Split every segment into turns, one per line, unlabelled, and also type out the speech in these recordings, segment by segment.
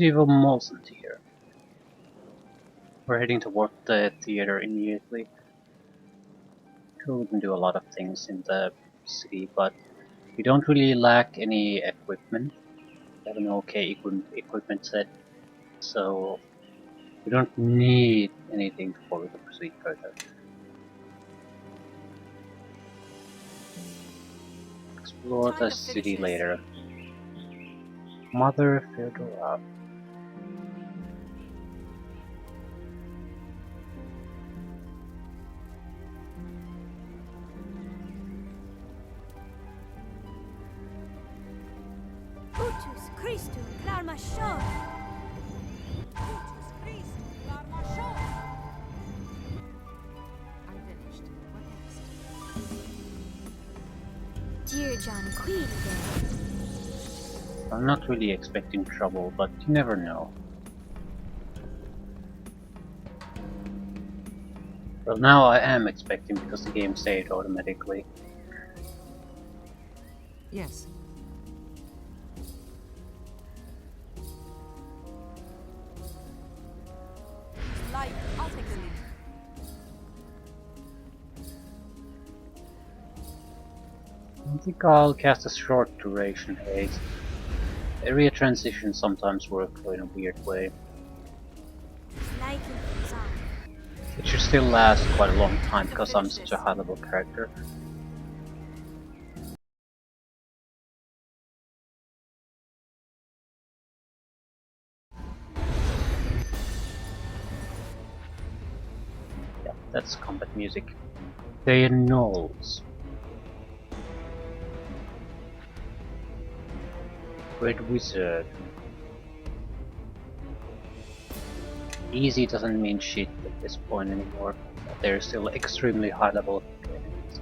city of Mulsantir. We're heading toward the theater immediately. We can do a lot of things in the city, but we don't really lack any equipment. We have an okay equipment set, so we don't need anything before we can proceed further. Explore the city later. Mother Fedora.
Dear John Queen there.
I'm not really expecting trouble, but you never know. Well, now I am expecting because the game saved automatically.
Yes.
Light, I'll take the lead.
I think I'll cast a short duration haste. Area transitions sometimes work in a weird way. It should still last quite a long time because I'm such a high level character. Yeah, that's combat music. They annulls. Red Wizard. Easy doesn't mean shit at this point anymore. They're still extremely high level enemies.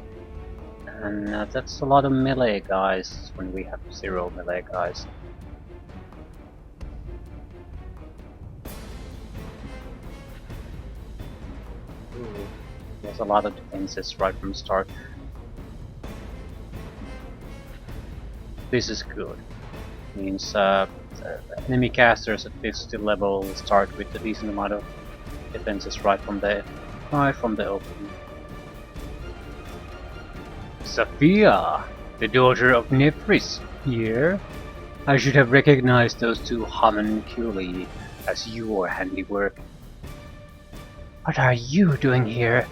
And that's a lot of melee guys when we have 0 melee guys. Ooh, there's a lot of defenses right from the start. This is good. Means enemy casters at 50 level start with a decent amount of defenses right from the opening. Sophia, the daughter of Nefris, here. I should have recognized those two homunculi as your handiwork. What are you doing here?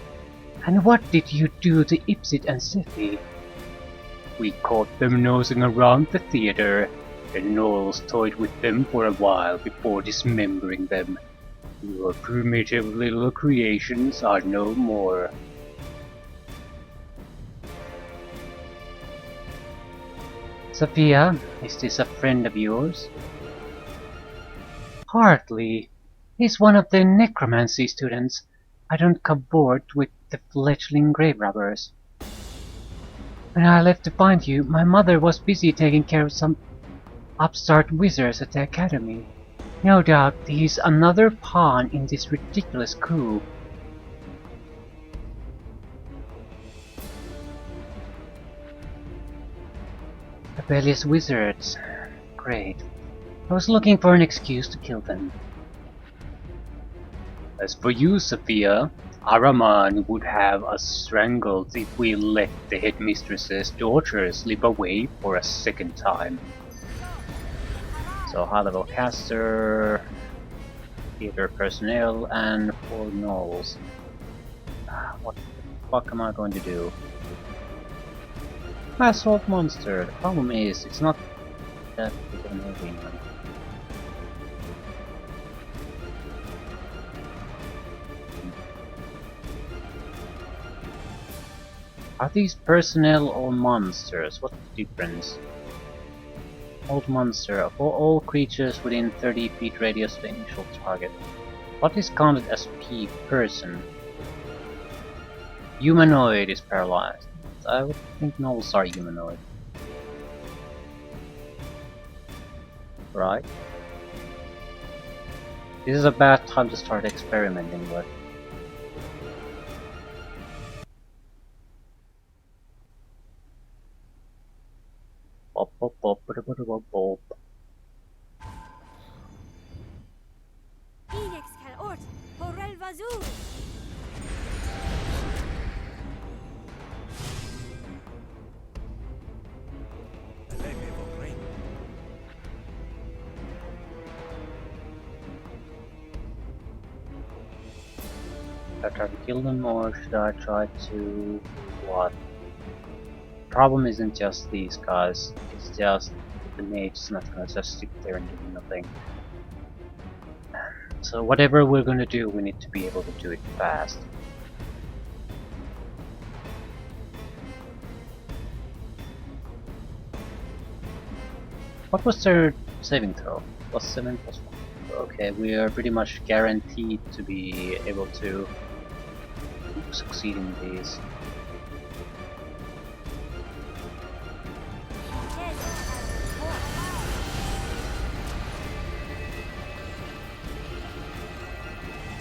And what did you do to Ipsit and Sephi? We caught them nosing around the theater. The gnolls toyed with them for a while before dismembering them. Your primitive little creations are no more. Sophia, is this a friend of yours? Hardly. He's one of the necromancy students. I don't come board with the fledgling grave robbers. When I left to find you, my mother was busy taking care of some upstart wizards at the academy. No doubt he's another pawn in this ridiculous coup. Rebellious wizards. Great. I was looking for an excuse to kill them. As for you, Sophia, Araman would have us strangled if we let the headmistress's daughter slip away for a second time. So high level caster, theater personnel, and 4 gnolls. What the fuck am I going to do? Assault monster. The problem is, it's not that big of an arena. Are these personnel or monsters? What's the difference? Old monster. For all creatures within 30 feet radius of the initial target. What is counted as P-person? Humanoid is paralyzed. I would think gnolls are humanoid. Right? This is a bad time to start experimenting, but... Bop, bop, bop, bop, bop, bop, bop.
Bazoo!
Should I try to kill them or should I try to what? Problem isn't just these guys, it's just the mage is not gonna just sit there and do nothing. So whatever we're gonna do, we need to be able to do it fast. What was their saving throw? +7, +1. Okay, we are pretty much guaranteed to be able to succeed in these.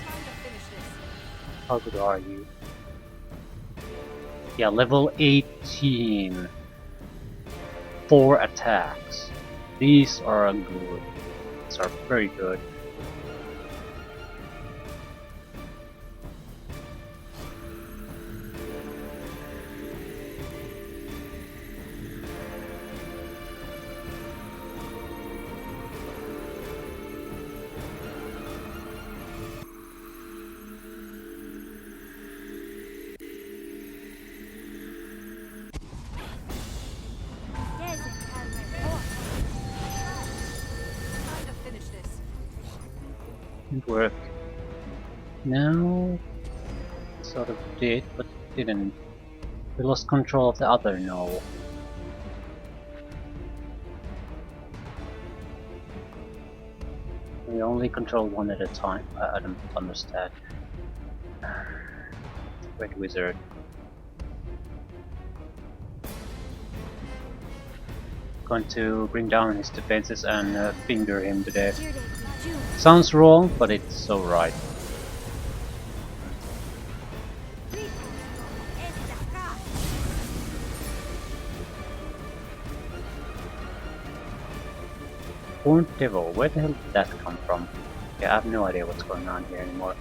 Time to finish this.
How good are you? Yeah, level 18. 4 attacks. These are good. These are very good.
Time to finish this.
Didn't work. No, sort of did, but didn't. We lost control of the other no. We only control one at a time. I don't understand. Red Wizard. Going to bring down his defenses and finger him to death. Sounds wrong, but it's so right. Horned Devil, where the hell did that come from? Yeah, I have no idea what's going on here anymore.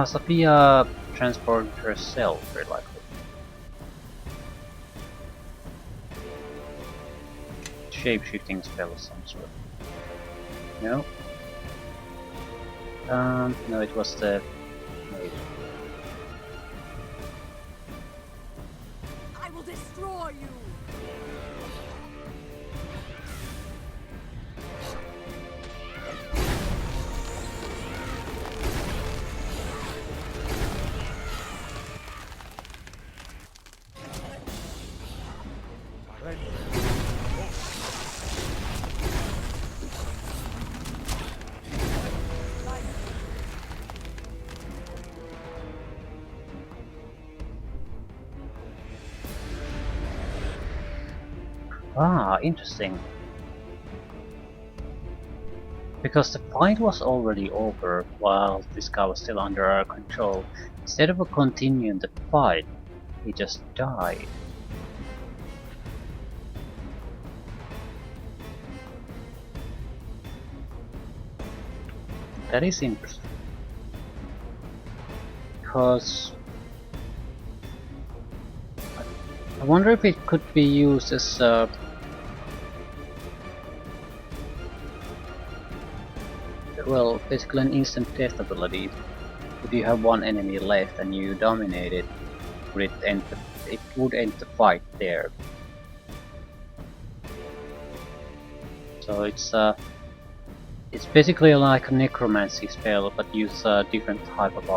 Sophia transported herself, very likely. Shape-shifting spell of some sort. No? No, it was the mage.
I will destroy you.
Ah, interesting. Because the fight was already over while this guy was still under our control. Instead of continuing the fight, he just died. That is interesting. Because I wonder if it could be used as well, basically an instant death ability. If you have one enemy left and you dominate it, would it would end the fight there. So it's basically like a necromancy spell, but use a different type of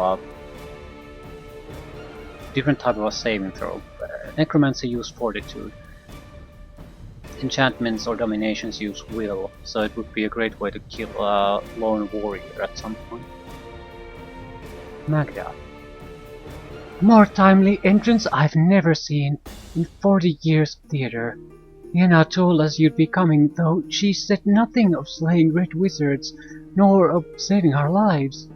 a saving throw. Necromancy use fortitude. Enchantments or dominations use will, so it would be a great way to kill a lone warrior at some point. Magda. A more timely entrance I've never seen in 40 years of theater. Yenna told us you'd be coming, though she said nothing of slaying red wizards, nor of saving our lives.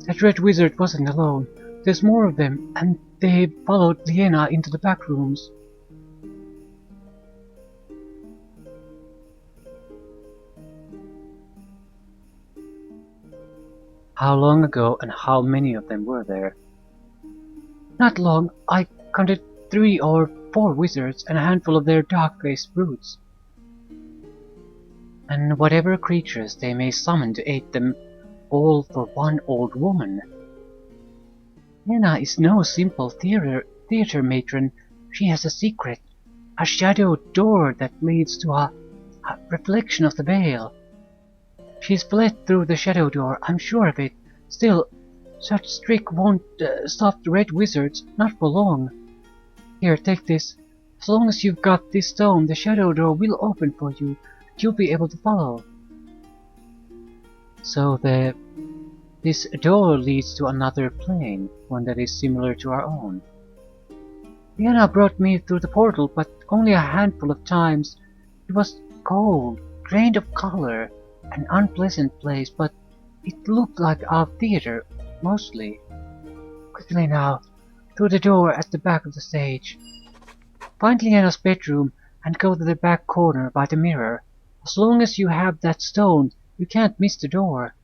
That red wizard wasn't alone. There's more of them, and they followed Liena into the back rooms. How long ago and how many of them were there? Not long. I counted 3 or 4 wizards and a handful of their dark-faced brutes. And whatever creatures they may summon to aid them, all for one old woman. Lena is no simple theater matron. She has a secret, a shadow door that leads to a reflection of the veil. She's fled through the shadow door, I'm sure of it. Still, such trick won't stop the red wizards, not for long. Here, take this. As long as you've got this stone, the shadow door will open for you. You'll be able to follow. So this door leads to another plane, one that is similar to our own. Diana brought me through the portal, but only a handful of times. It was cold, drained of color, an unpleasant place, but it looked like our theater, mostly. Quickly now, through the door at the back of the stage. Find Liana's bedroom and go to the back corner by the mirror. As long as you have that stone, you can't miss the door.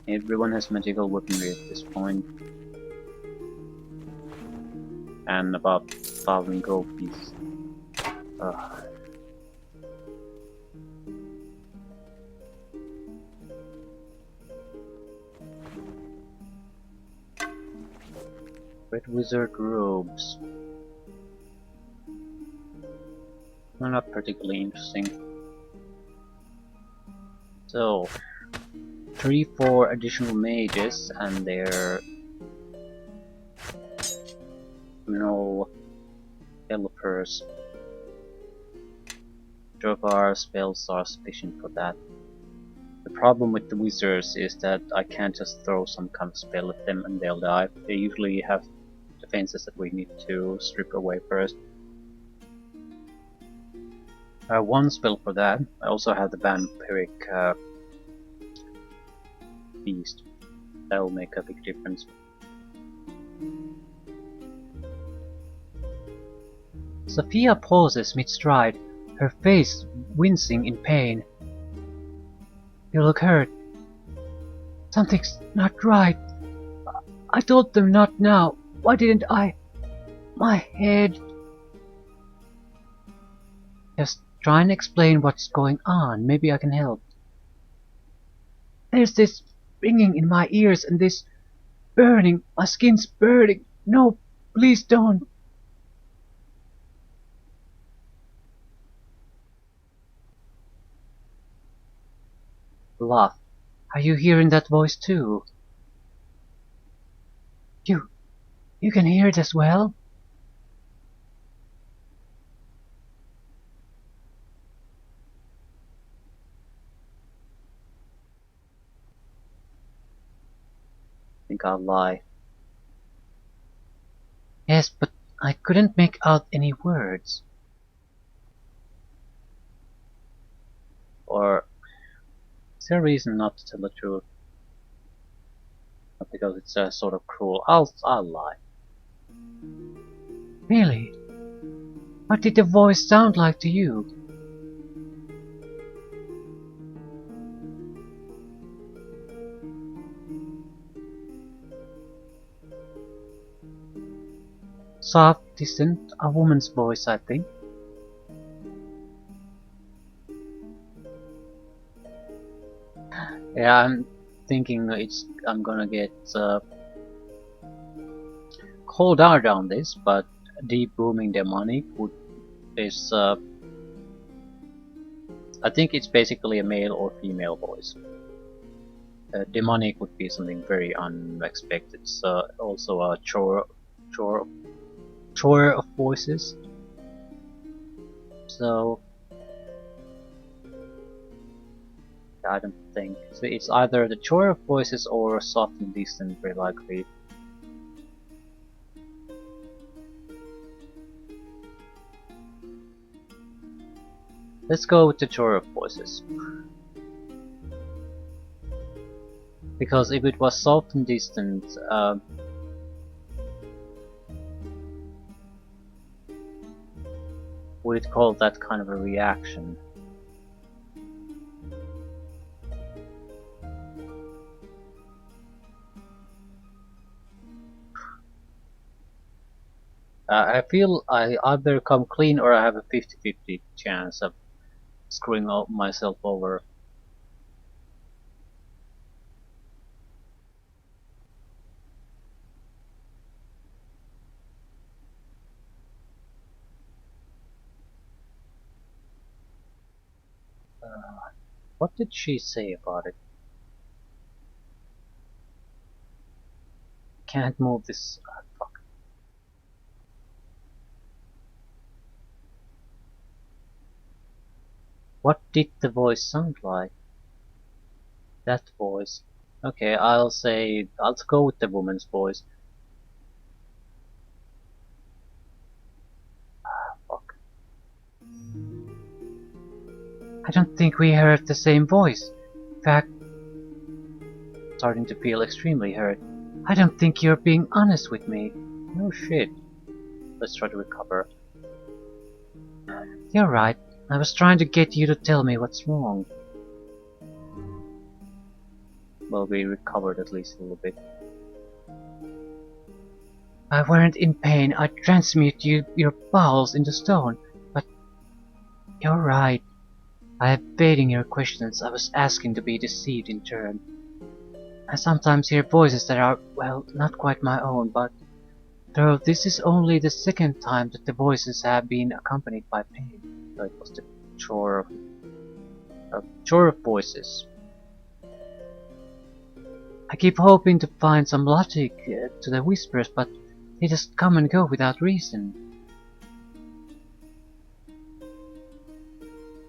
Everyone has magical weaponry at this point. And about 1,000 gold pieces. Red wizard robes. Not particularly interesting. So, 3-4 additional mages and their no developers. Drogar spells are sufficient for that. The problem with the wizards is that I can't just throw some kind of spell at them and they'll die. They usually have defenses that we need to strip away first. I have one spell for that. I also have the vampiric beast. That will make a big difference. Sophia pauses mid-stride, her face wincing in pain. You look hurt. Something's not right. I told them not now. Why didn't I? My head. Just try and explain what's going on. Maybe I can help. There's this ringing in my ears and this burning. My skin's burning. No, please don't. Laugh. Are you hearing that voice too? You can hear it as well? I think I'll lie. Yes, but I couldn't make out any words. Or is there a reason not to tell the truth? Not because it's sort of cruel. I'll lie. Really? What did the voice sound like to you? Soft, distant, a woman's voice, I think. Yeah, I'm thinking I'm gonna get called out on this, but deep booming demonic is I think it's basically a male or female voice. Demonic would be something very unexpected. It's also a chore of voices. So I don't think so. It's either the chore of voices or soft and distant, very likely. Let's go with the chore of voices. Because if it was soft and distant, would it call that kind of a reaction? I feel I either come clean or I have a 50-50 chance of screwing myself over. What did she say about it? Can't move this. Fuck. What did the voice sound like? That voice. Okay, I'll go with the woman's voice. Fuck. I don't think we heard the same voice. In fact, starting to feel extremely hurt. I don't think you're being honest with me. No shit. Let's try to recover. You're right. I was trying to get you to tell me what's wrong. Well, we recovered at least a little bit. I weren't in pain. I transmute your bowels into stone. But you're right. I am evading your questions. I was asking to be deceived in turn. I sometimes hear voices that are, well, not quite my own, but though this is only the second time that the voices have been accompanied by pain. So it was the chore of voices. I keep hoping to find some logic to the whispers, but they just come and go without reason.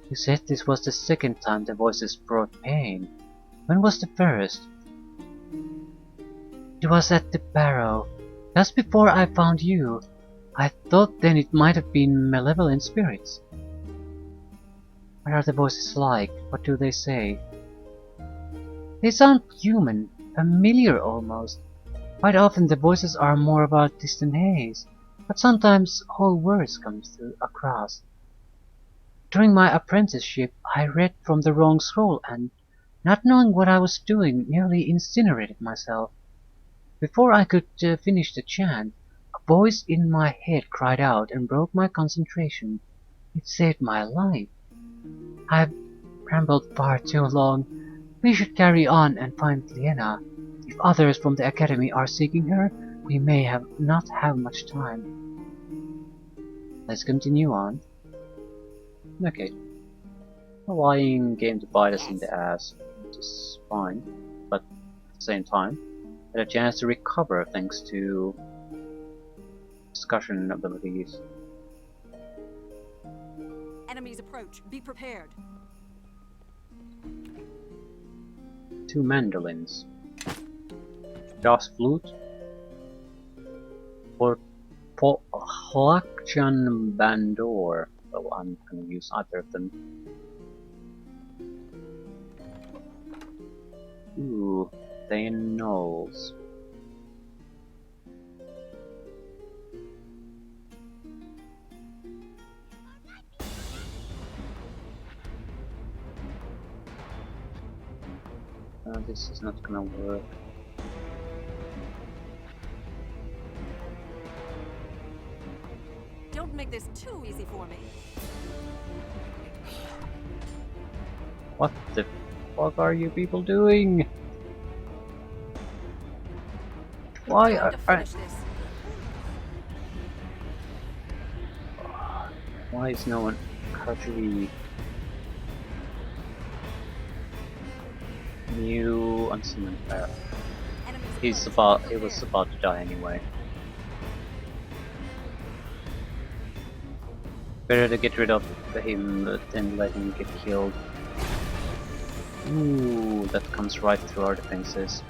You said this was the second time the voices brought pain. When was the first? It was at the barrow, just before I found you. I thought then it might have been malevolent spirits. What are the voices like? What do they say? They sound human, familiar almost. Quite often the voices are more about distant haze, but sometimes whole words come across. During my apprenticeship, I read from the wrong scroll and, not knowing what I was doing, nearly incinerated myself. Before I could finish the chant, a voice in my head cried out and broke my concentration. It saved my life. I've rambled far too long. We should carry on and find Liena. If others from the academy are seeking her, we may not have much time. Let's continue on. Okay. A lying game to bite us in the ass, which is fine, but at the same time, had a chance to recover thanks to discussion abilities.
Enemies approach. Be prepared.
2 mandolins. Das flute. Or Hlakjan Bandor. Well, I'm gonna use either of them. Ooh, Thayan Knolls. This is not gonna work.
Don't make this too easy for me.
What the fuck are you people doing? Why
Time to finish this.
Why is no one actually new unseen fire?
Enemies
He was about to die anyway. Better to get rid of him than let him get killed. Ooh, that comes right through our defenses.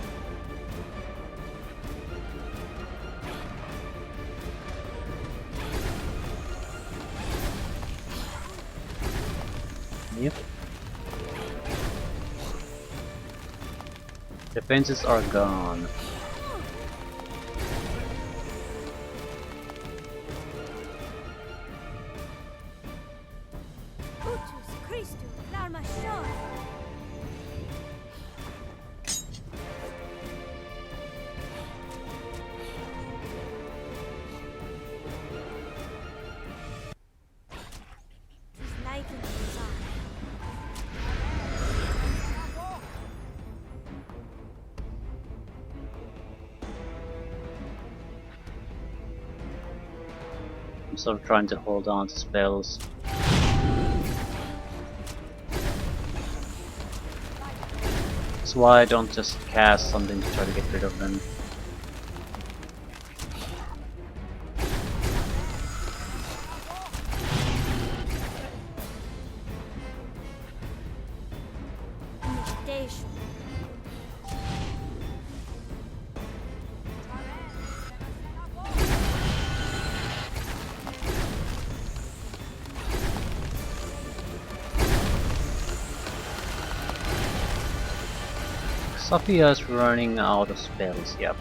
Yep. Defenses are gone.
Utus Christus, l'arma shore.
I'm sort of trying to hold on to spells. That's why I don't just cast something to try to get rid of them.
Meditation.
Sophia's running out of spells, yep.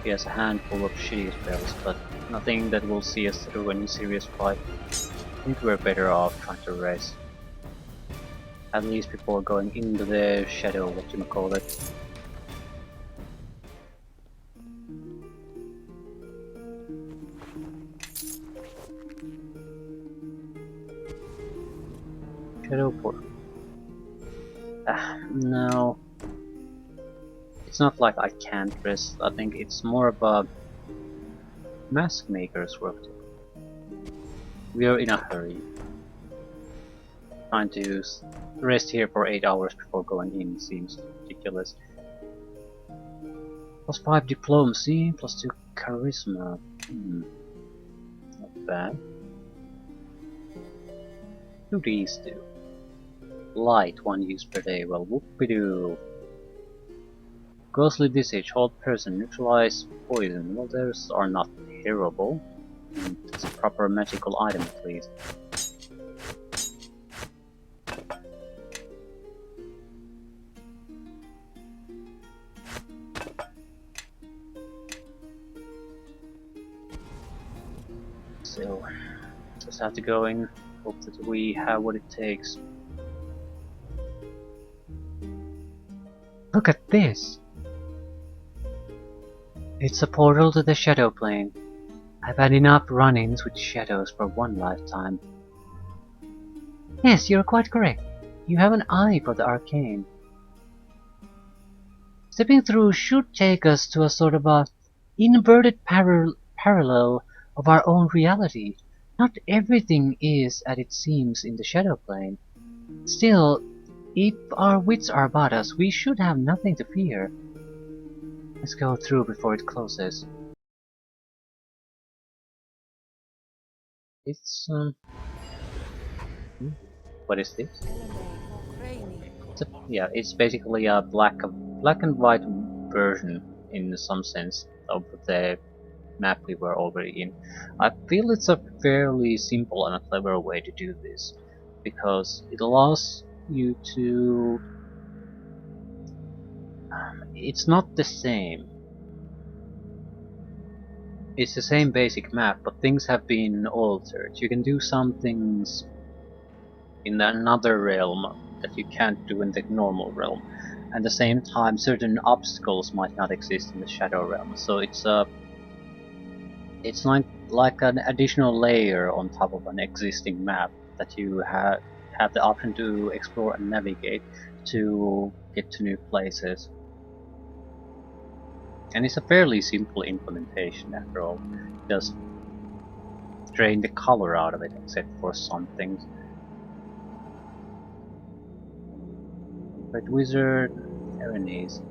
He has a handful of shitty spells, but nothing that will see us through any serious fight. I think we're better off trying to rest. At least before going into the shadow, whatchamacallit. Shadow portal. No. It's not like I can't rest, I think it's more of a mask maker's work. We are in a hurry. Trying to rest here for 8 hours before going in seems ridiculous. Plus 5 diplomacy, plus 2 charisma. Not bad. What do these do? Light, 1 use per day. Well, whoop-de-doo. Ghostly visage, hold person, neutralize poison. Well, those are not terrible. It's a proper magical item at least. So, just have to go in, hope that we have what it takes. Look at this! It's a portal to the shadow plane. I've had enough run-ins with shadows for one lifetime. Yes, you're quite correct. You have an eye for the arcane. Stepping through should take us to a sort of a inverted parallel of our own reality. Not everything is as it seems in the shadow plane. Still, if our wits are about us, we should have nothing to fear. Let's go through before it closes. It's what is this? Yeah, it's basically a black and white version in some sense of the map we were already in. I feel it's a fairly simple and a clever way to do this, because it allows you to... it's not the same. It's the same basic map, but things have been altered. You can do some things in another realm that you can't do in the normal realm. At the same time, certain obstacles might not exist in the shadow realm. So it's like an additional layer on top of an existing map that you have the option to explore and navigate to get to new places. And it's a fairly simple implementation after all. Just drain the color out of it, except for some things. Red Wizard, Erenes.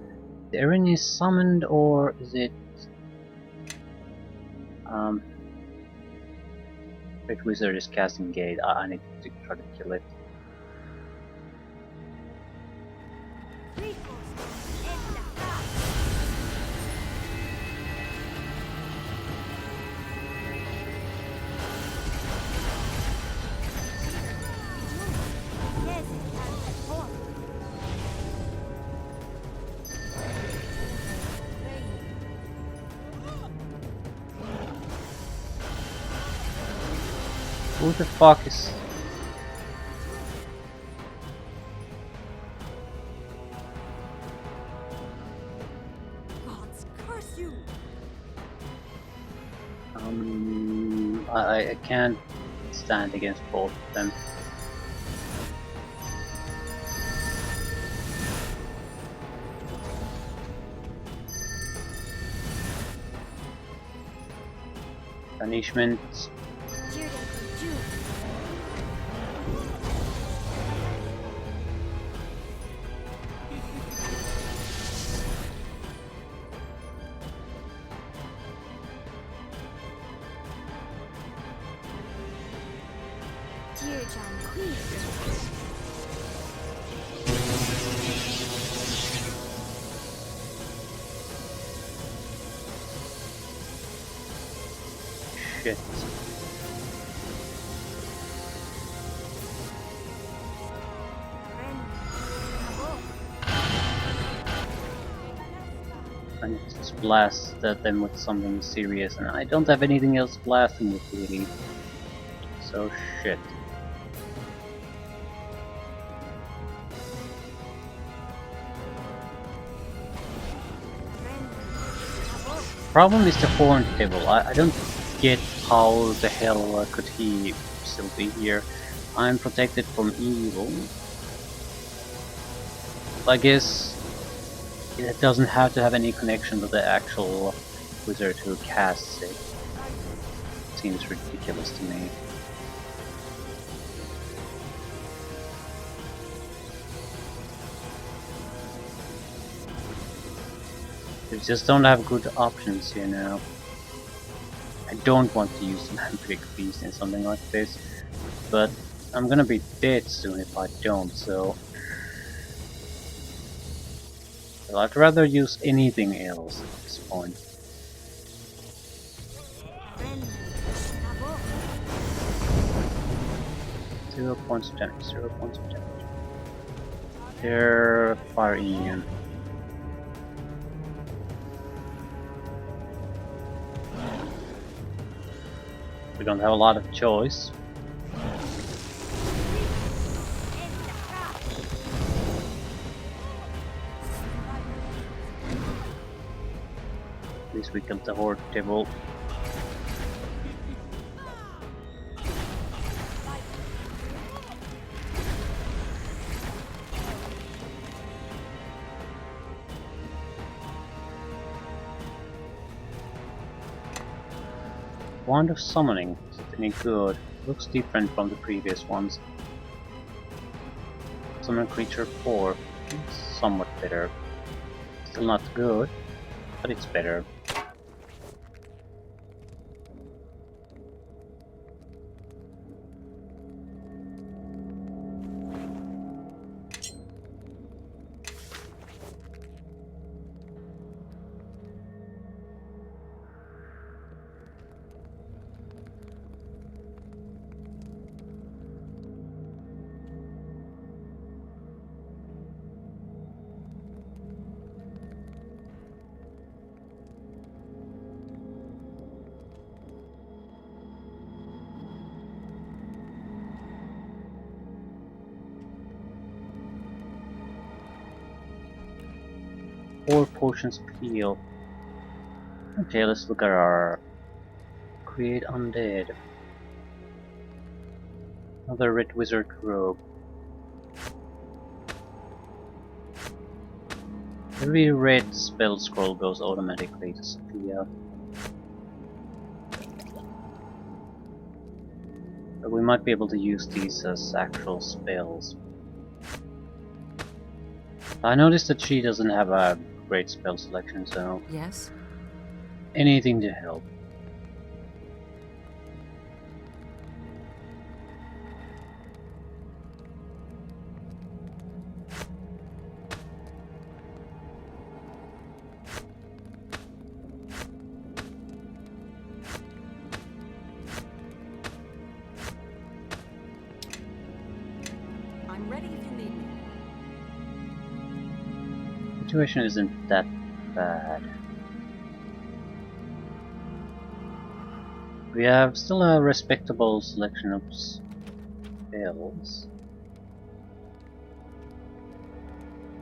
The Erenes summoned, or is it... Red Wizard is casting Gate. I need to try to kill it. Who the fuck is...
Gods curse you!
I can't stand against both of them. Punishment.
NWN2. Dear John Queen.
Shit. I need to just blast them with something serious, and I don't have anything else blasting with really. So shit. Problem is the Horned Devil. I don't get how the hell could he still be here. I'm protected from evil. I guess it doesn't have to have any connection to the actual wizard who casts it. Seems ridiculous to me. We just don't have good options here now. I don't want to use the Vampiric Beast in something like this, but I'm gonna be dead soon if I don't, so I'd rather use anything else at this point. 0 points of damage, 0 points of damage. They're fire immune. We don't have a lot of choice. At least we killed the Horde Devil. Wand of Summoning, is it any good? Looks different from the previous ones. Summon creature 4, it's somewhat better. Still not good, but it's better. Four potions of heal. Okay, let's look at our create undead. Another red wizard robe. Every red spell scroll goes automatically to Sophia. But we might be able to use these as actual spells. I noticed that she doesn't have a great spell selection, so
Yes?
anything to help.
I'm ready if you need me.
Situation isn't that bad. We have still a respectable selection of spells.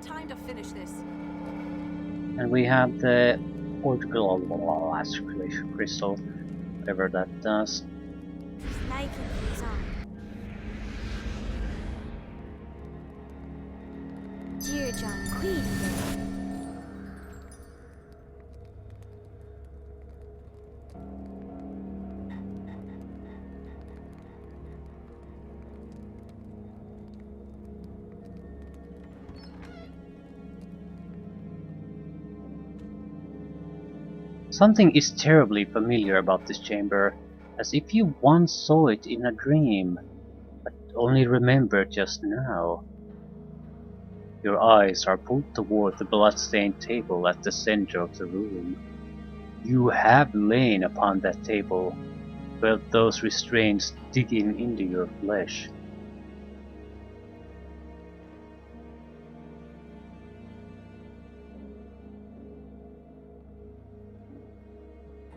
Time to finish this.
And we have the Ortical Circulation Crystal, whatever that does.
Snaking things on. Dear John Queen.
Something is terribly familiar about this chamber, as if you once saw it in a dream, but only remembered just now. Your eyes are pulled toward the blood-stained table at the center of the room. You have lain upon that table, felt those restraints digging into your flesh.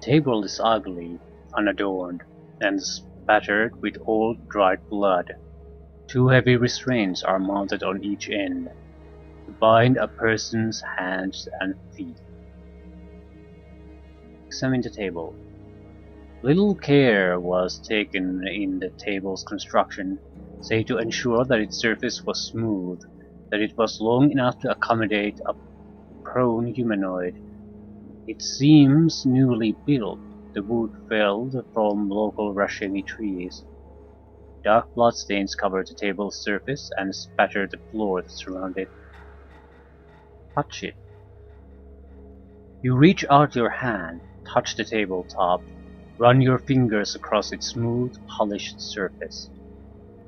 The table is ugly, unadorned, and spattered with old dried blood. Two heavy restraints are mounted on each end, to bind a person's hands and feet. Examine the table. Little care was taken in the table's construction, save to ensure that its surface was smooth, that it was long enough to accommodate a prone humanoid. It seems newly built, the wood felled from local rashemi trees. Dark bloodstains cover the table's surface and spatter the floor that surrounds it. Touch it. You reach out your hand, touch the tabletop, run your fingers across its smooth, polished surface.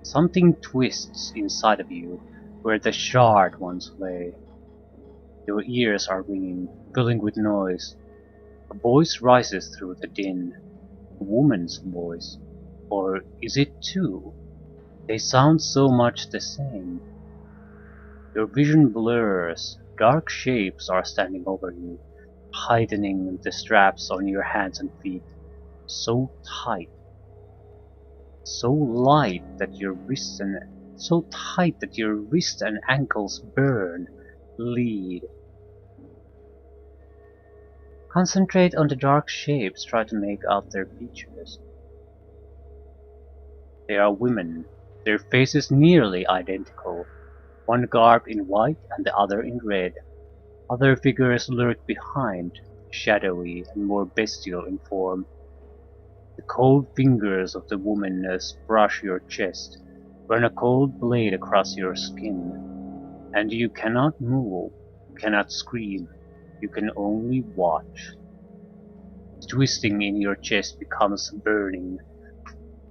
Something twists inside of you, where the shard once lay. Your ears are ringing, filling with noise. A voice rises through the din. A woman's voice. Or is it two? They sound so much the same. Your vision blurs. Dark shapes are standing over you, tightening the straps on your hands and feet. So tight. So light that your wrists and ankles burn, bleed. Concentrate on the dark shapes, try to make out their features. They are women, their faces nearly identical, one garbed in white and the other in red. Other figures lurk behind, shadowy and more bestial in form. The cold fingers of the woman brush your chest, run a cold blade across your skin, and you cannot move, cannot scream, you can only watch. The twisting in your chest becomes burning,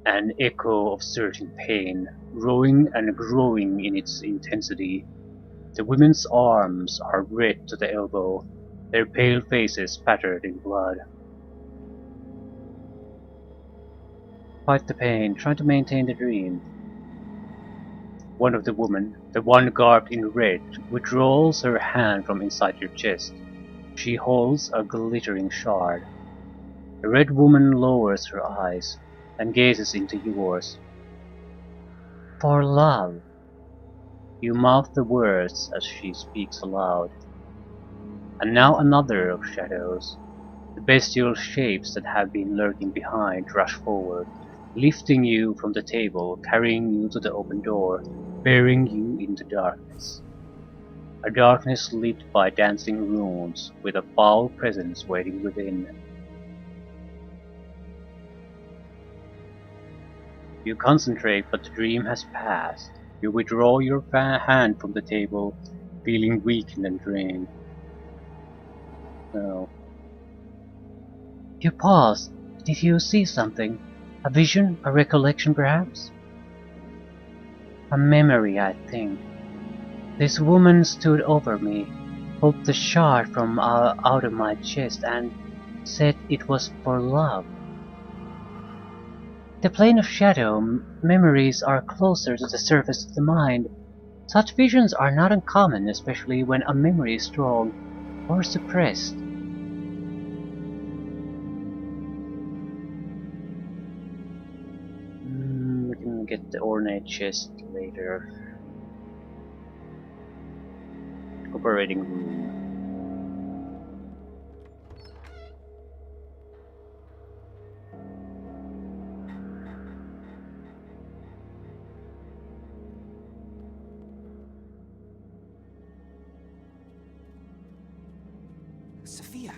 an echo of certain pain, growing and growing in its intensity. The women's arms are red to the elbow, their pale faces spattered in blood. Fight the pain, try to maintain the dream. One of the women, the one garbed in red, withdraws her hand from inside your chest. She holds a glittering shard. The red woman lowers her eyes and gazes into yours. For love. You mouth the words as she speaks aloud. And now another of shadows. The bestial shapes that have been lurking behind rush forward, lifting you from the table, carrying you to the open door, bearing you into darkness. A darkness lit by dancing runes, with a foul presence waiting within. You concentrate, but the dream has passed. You withdraw your hand from the table, feeling weakened and drained. No. You pause. Did you see something? A vision? A recollection, perhaps? A memory, I think. This woman stood over me, pulled the shard from out of my chest, and said it was for love. The plane of shadow, memories are closer to the surface of the mind. Such visions are not uncommon, especially when a memory is strong or suppressed. We can get the ornate chest later. Operating room.
Sophia,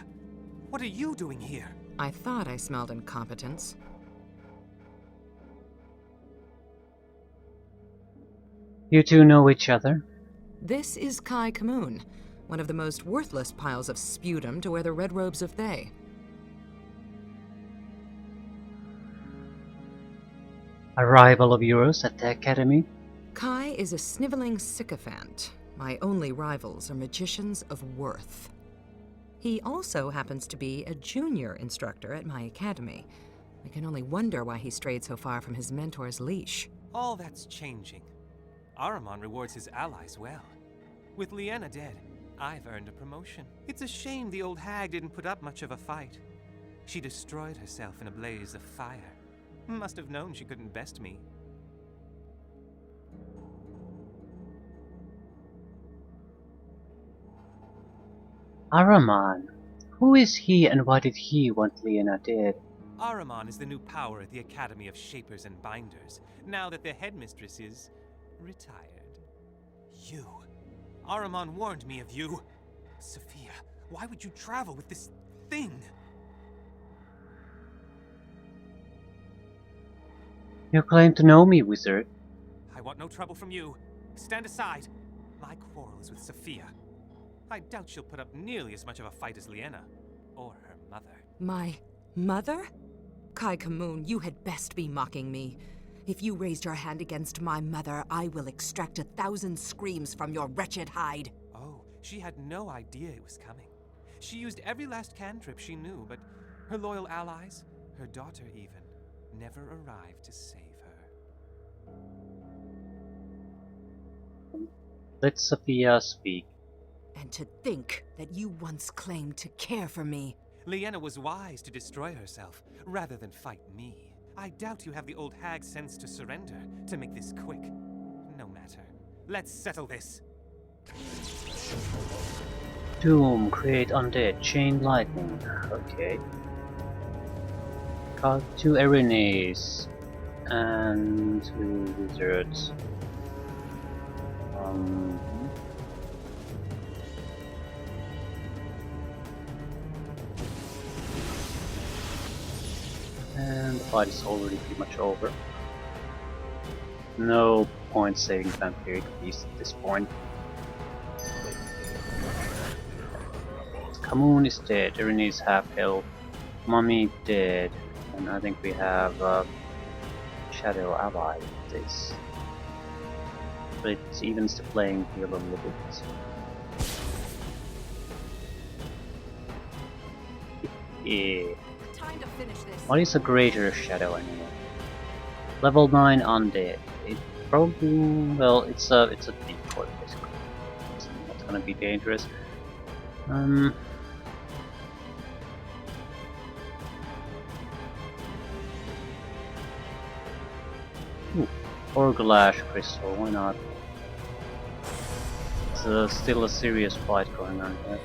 what are you doing here?
I thought I smelled incompetence.
You two know each other?
This is Kai Kamoon, one of the most worthless piles of sputum to wear the red robes of Thay.
A rival of yours at the academy?
Kai is a sniveling sycophant. My only rivals are magicians of worth. He also happens to be a junior instructor at my academy. I can only wonder why he strayed so far from his mentor's leash.
All that's changing. Ahriman rewards his allies well. With Leanna dead, I've earned a promotion. It's a shame the old hag didn't put up much of a fight. She destroyed herself in a blaze of fire. Must have known she couldn't best me.
Ahriman. Who is he and why did he want Leanna dead?
Ahriman is the new power at the Academy of Shapers and Binders, now that the headmistress is retired. You. Ahriman warned me of you. Sophia, why would you travel with this thing?
You claim to know me, wizard.
I want no trouble from you. Stand aside. My quarrel is with Sophia. I doubt she'll put up nearly as much of a fight as Leanna, or her mother.
My mother? Kai Kamoon, you had best be mocking me. If you raised your hand against my mother, I will extract 1,000 screams from your wretched hide.
Oh, she had no idea it was coming. She used every last cantrip she knew, but her loyal allies, her daughter even, never arrived to save her.
Let Sophia speak.
And to think that you once claimed to care for me.
Leanna was wise to destroy herself, rather than fight me. I doubt you have the old hag's sense to surrender, to make this quick. No matter. Let's settle this.
Doom, create undead, chain lightning. Okay. Got 2 Erinyes and 2 wizards. And the fight is already pretty much over. No point saving vampiric beast at this point. Kamoon is dead, Irene is half health, Mummy dead, and I think we have Shadow ally with this. But it evens the playing field a little bit. Yeah.
Time to finish this.
What is a greater shadow anyway? Level 9 undead. It probably, well, it's a decoy basically. It's not gonna be dangerous. Or Glash Crystal, why not? It's still a serious fight going on here.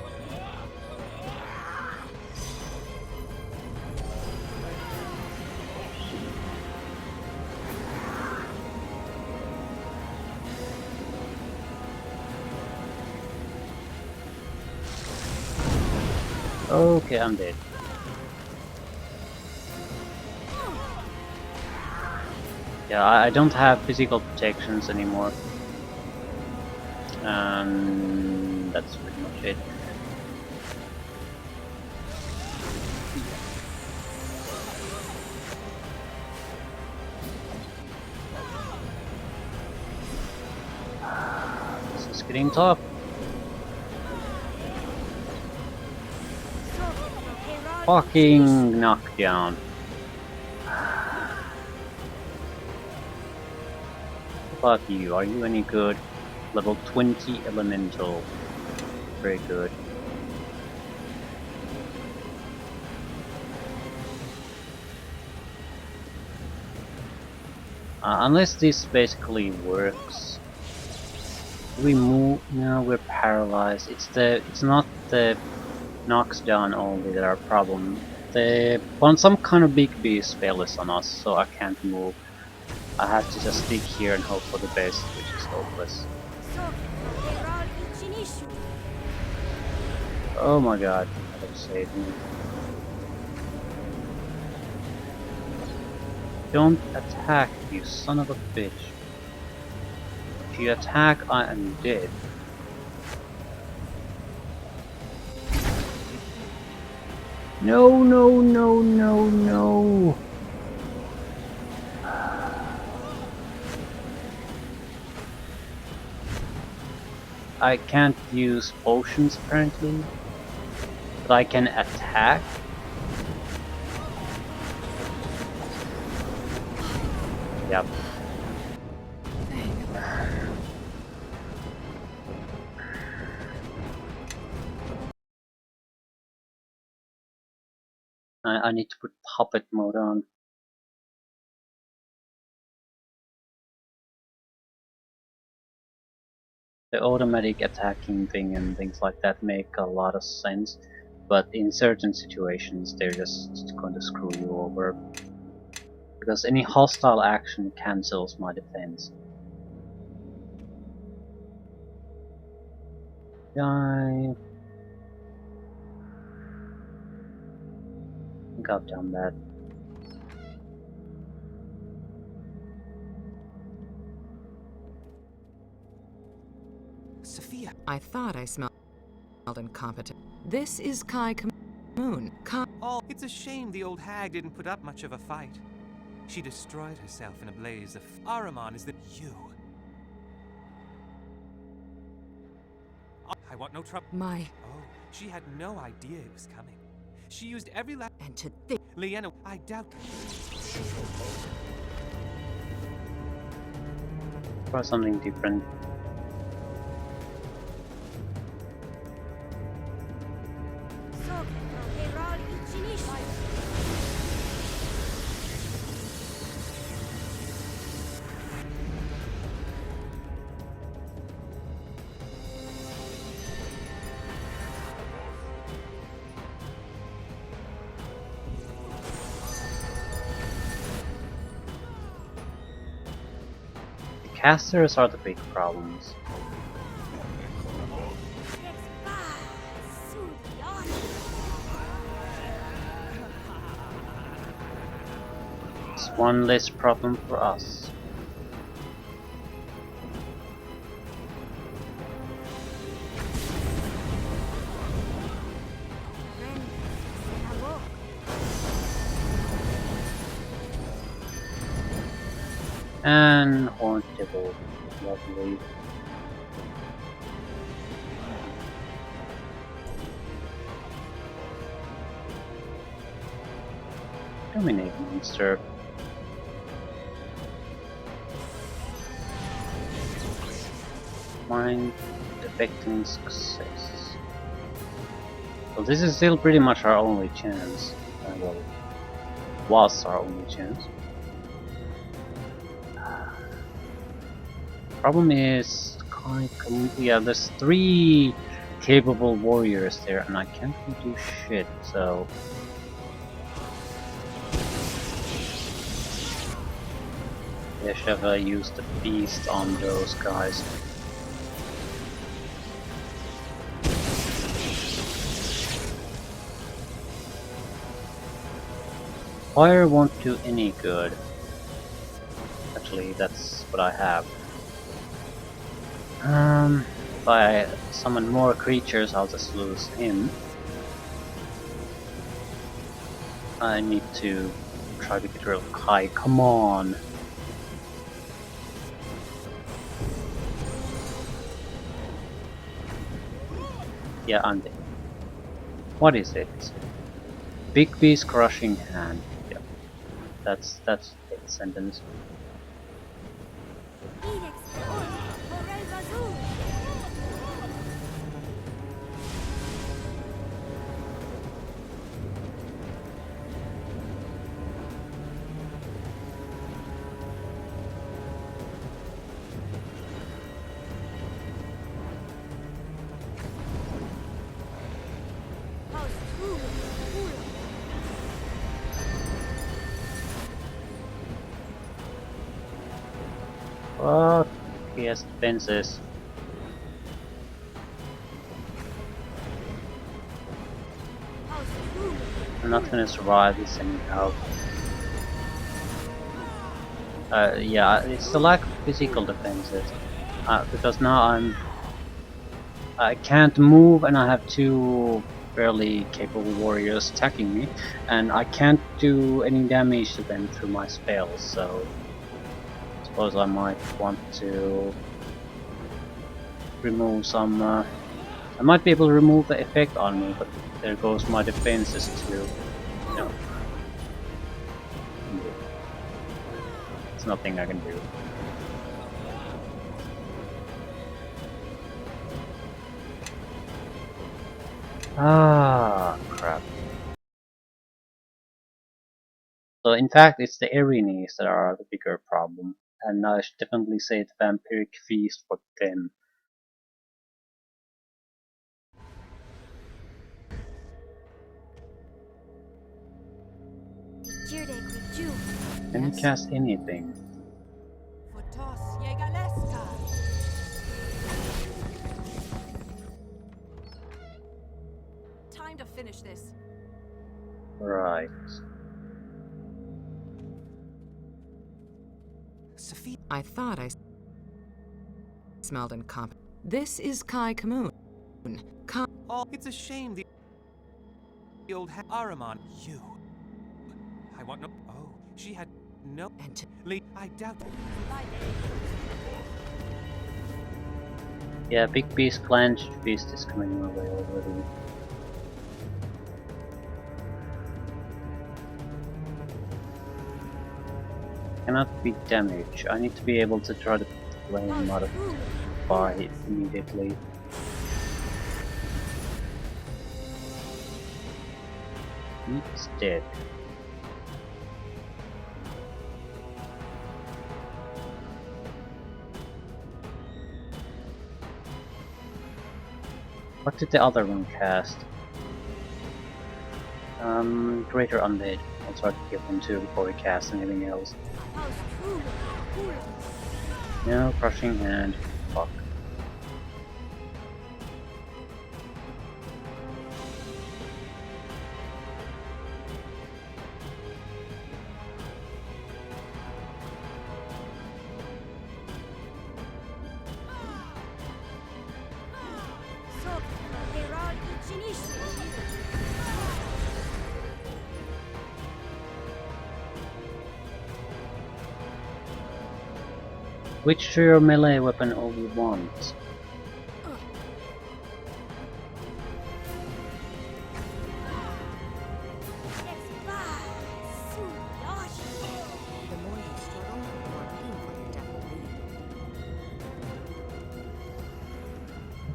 Okay, I'm dead. Yeah, I don't have physical protections anymore. That's pretty much it. This is getting tough. Fucking knockdown. Fuck you, are you any good? Level 20 elemental. Very good. Unless this basically works. We move, no, we're paralyzed. It's not the knocks down only that are a problem. They want some kind of big beast spell is on us, so I can't move. I have to just stick here and hope for the best, which is hopeless. Oh my god, that saved me. Don't attack, you son of a bitch. If you attack, I am dead. No, no, no, no, no. I can't use potions apparently, but I can attack. Yep. I need to put puppet mode on. The automatic attacking thing and things like that make a lot of sense, but in certain situations they're just going to screw you over. Because any hostile action cancels my defense. I think I've done that.
Sophia.
I thought I smelled incompetent. This is Kai Moon.
Oh, it's a shame the old hag didn't put up much of a fight. She destroyed herself in a blaze of... Ahriman is the... You. I want no trouble. Oh, she had no idea it was coming. She used every last...
And to think...
Liena, I doubt...
Try something different. Casters are the big problems. It's one less problem for us. And Horned Devil, lovely. Dominate monster. Mind defecting success. So this is still pretty much our only chance. Well, was our only chance. Problem is, yeah, there's 3 capable warriors there, and I can't really do shit. So I should have used the beast on those guys. Fire won't do any good. Actually, that's what I have. If I summon more creatures, I'll just lose him. I need to try to get rid of Kai. Come on! Yeah, I'm dead. What is it? Big Beast Crushing Hand. Yeah, that's the sentence. Fuck, he has defenses. I'm not gonna survive this anyhow. Yeah, it's the lack of physical defenses. Because now I can't move and I have 2 fairly capable warriors attacking me, and I can't do any damage to them through my spells, so I suppose I might want to remove some. I might be able to remove the effect on me, but there goes my defenses too. No. It's nothing I can do. Ah, crap. So in fact, it's the Erinyes that are the bigger problem, and I should definitely say the vampiric feast for them. Can you
Yes?
cast anything?
Time to finish this.
Right.
Sophia.
I thought I smelled incompetent. This is Kai Kamoon. Kai.
Oh, it's a shame the old Ahriman. You. I want no. Oh, she had no.
And
I doubt.
Yeah, Big Beast Clenched Fist is coming my way already. Cannot be damaged. I need to be able to try to flame modify it immediately. He's dead. What did the other one cast? Greater Undead. I'll try to get him too before he casts anything else. No, Crushing Hand. Fuck. Which true melee weapon only want?
the more you struggle, the more painful your death will be.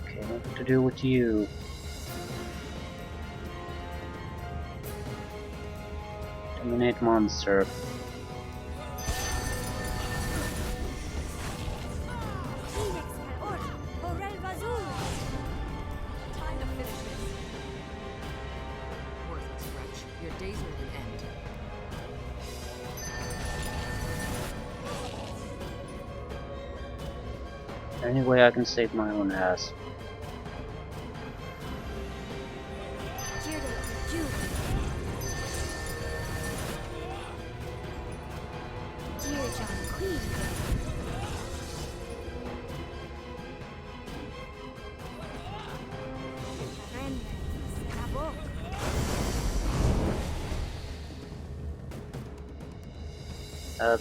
Okay, what to do with you? Dominate monster.
Time to finish this.
Worthless wretch. Your days are at an end.
Any way I can save my own ass.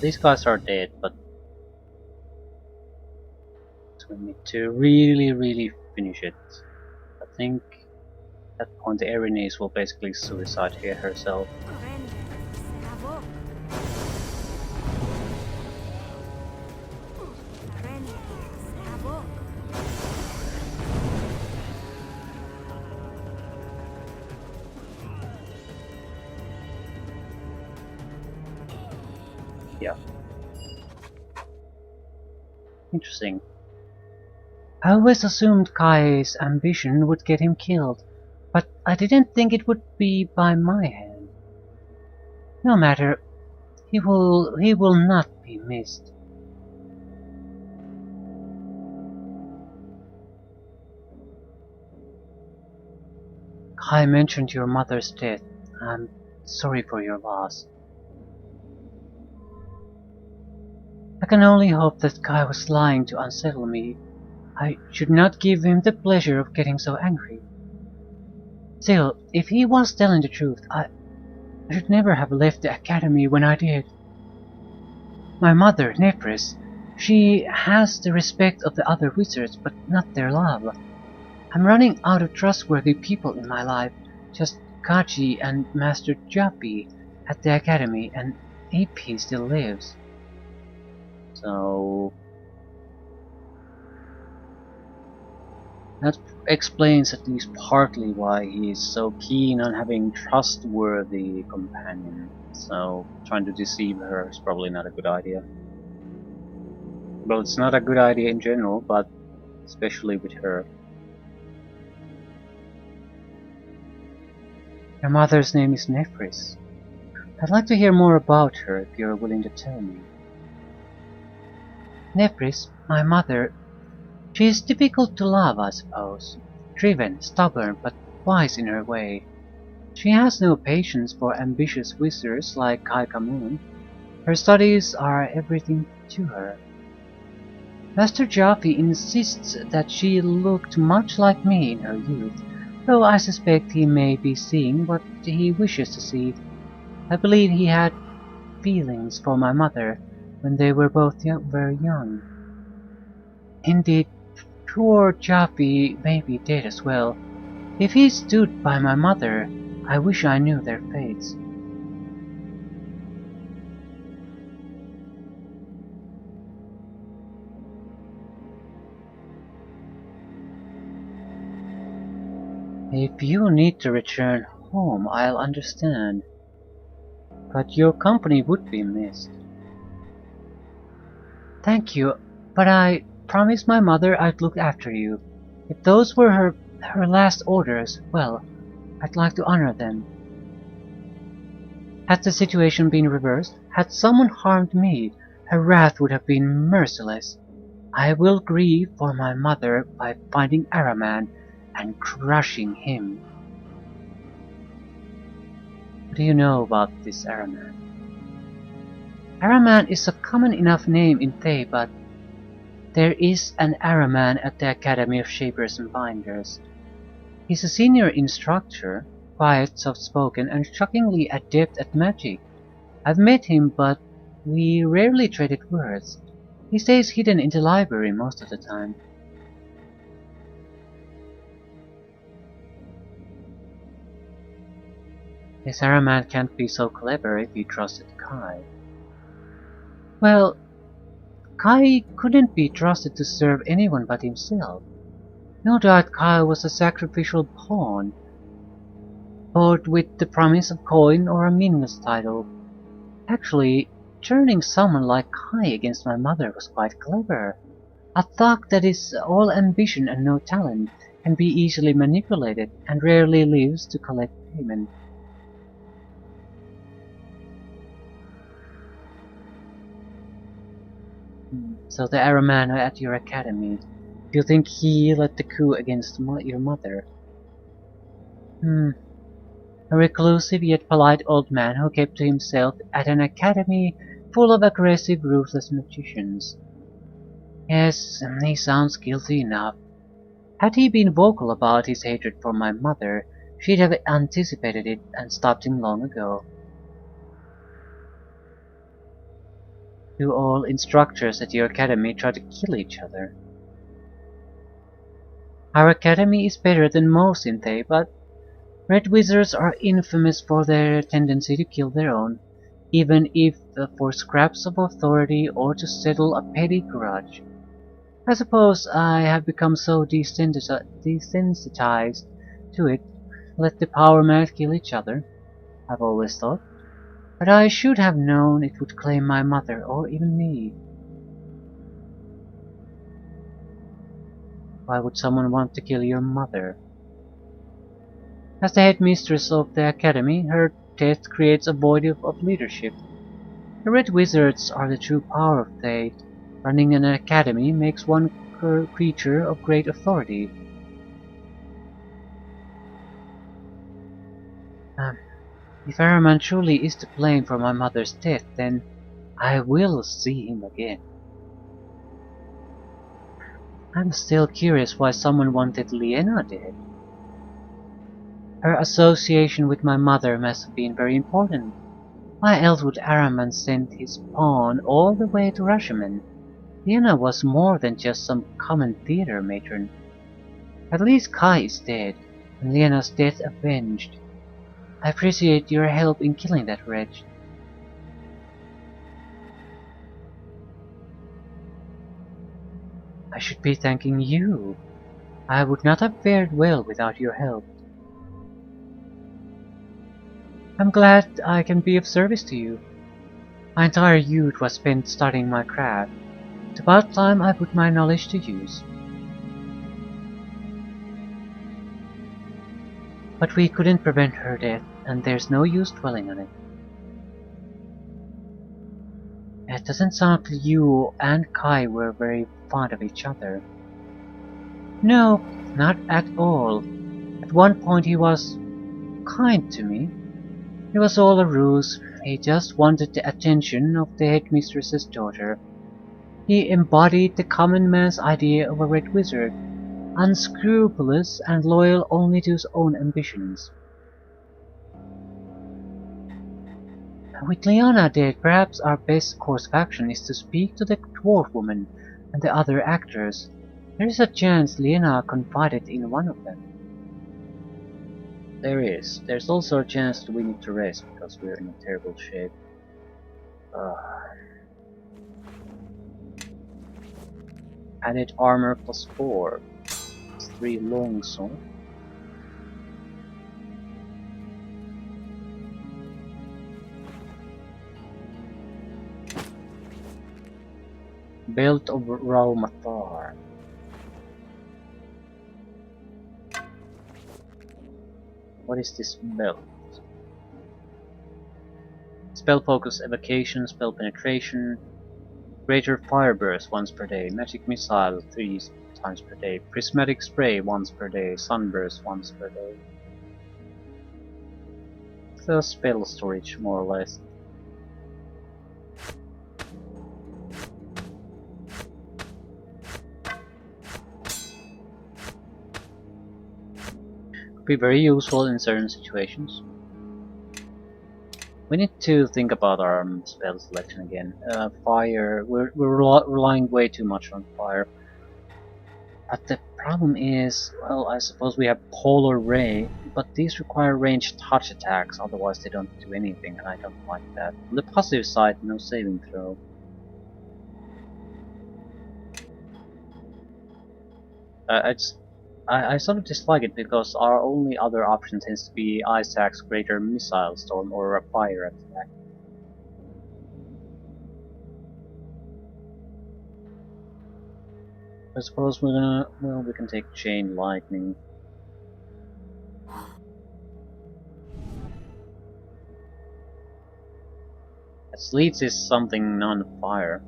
These guys are dead, but we need to really finish it. I think at that point the Erinyes will basically suicide here herself. Yeah. Interesting. I always assumed Kai's ambition would get him killed, but I didn't think it would be by my hand. No matter, he will not be missed. Kai mentioned your mother's death. I'm sorry for your loss. I can only hope that Kai was lying to unsettle me. I should not give him the pleasure of getting so angry. Still, if he was telling the truth, I should never have left the academy when I did. My mother, Nefris, She has the respect of the other wizards, but not their love. I'm running out of trustworthy people in my life. Just Kachi and Master Jappi at the academy, and AP still lives. So that explains at least partly why he is so keen on having trustworthy companion. So trying to deceive her is probably not a good idea. Well, it's not a good idea in general, but especially with her. Your mother's name is Nefris. I'd like to hear more about her if you're willing to tell me. Nefris, my mother, she is difficult to love, I suppose. Driven, stubborn, but wise in her way. She has no patience for ambitious wizards like Kai Kamun. Her studies are everything to her. Master Jaffe insists that she looked much like me in her youth, though I suspect he may be seeing what he wishes to see. I believe he had feelings for my mother when they were both very young. Indeed, poor Jaffe may be dead as well. If he stood by my mother, I wish I knew their fates. If you need to return home, I'll understand. But your company would be missed. Thank you, but I promised my mother I'd look after you. If those were her last orders, well, I'd like to honor them. Had the situation been reversed, had someone harmed me, her wrath would have been merciless. I will grieve for my mother by finding Araman and crushing him. What do you know about this Araman? Araman is a common enough name in Thay, but there is an Araman at the Academy of Shapers and Binders. He's a senior instructor, quiet, soft-spoken, and shockingly adept at magic. I've met him, but we rarely traded words. He stays hidden in the library most of the time. This Araman can't be so clever if he trusted Kai. Well, Kai couldn't be trusted to serve anyone but himself. No doubt Kai was a sacrificial pawn, bought with the promise of coin or a meaningless title. Actually, turning someone like Kai against my mother was quite clever. A thug that is all ambition and no talent can be easily manipulated and rarely lives to collect payment. So the Araman at your academy, do you think he led the coup against your mother? A reclusive yet polite old man who kept to himself at an academy full of aggressive, ruthless magicians. Yes, he sounds guilty enough. Had he been vocal about his hatred for my mother, she'd have anticipated it and stopped him long ago. Do all instructors at your academy try to kill each other? Our academy is better than most in Thay, but red wizards are infamous for their tendency to kill their own, even if for scraps of authority or to settle a petty grudge. I suppose I have become so desensitized to it. Let the power mad kill each other, I've always thought. But I should have known it would claim my mother or even me. Why would someone want to kill your mother? As the headmistress of the academy, her death creates a void of leadership. The red wizards are the true power of Thay. Running an academy makes one creature of great authority. If Araman truly is to blame for my mother's death, then I will see him again. I'm still curious why someone wanted Liena dead. Her association with my mother must have been very important. Why else would Araman send his pawn all the way to Rashomon? Liana was more than just some common theater matron. At least Kai is dead, and Liana's death avenged. I appreciate your help in killing that wretch. I should be thanking you. I would not have fared well without your help. I'm glad I can be of service to you. My entire youth was spent studying my craft. It's about time I put my knowledge to use. But we couldn't prevent her death, and there's no use dwelling on it. It doesn't sound like you and Kai were very fond of each other. No, not at all. At one point he was kind to me. It was all a ruse. He just wanted the attention of the headmistress's daughter. He embodied the common man's idea of a red wizard, unscrupulous and loyal only to his own ambitions. With Liana dead, perhaps our best course of action is to speak to the dwarf woman and the other actors. There is a chance Liana confided in one of them. There is. There's also a chance that we need to rest because we're in a terrible shape. Added armor +4. It's 3 longsword. Belt of Raw Mathar. What is this belt? Spell focus, evocation, spell penetration, greater fire burst once per day, magic missile 3 times per day, prismatic spray once per day, sunburst once per day. The spell storage more or less. Be very useful in certain situations. We need to think about our spell selection again. Fire, we're relying way too much on fire. But the problem is, well, I suppose we have Polar Ray, but these require ranged touch attacks, otherwise they don't do anything, and I don't like that. On the positive side, no saving throw. I sort of dislike it because our only other option tends to be Isaac's Greater Missile Storm or a fire attack. I suppose we're gonna, well, we can take Chain Lightning. Sleets is something non-fire.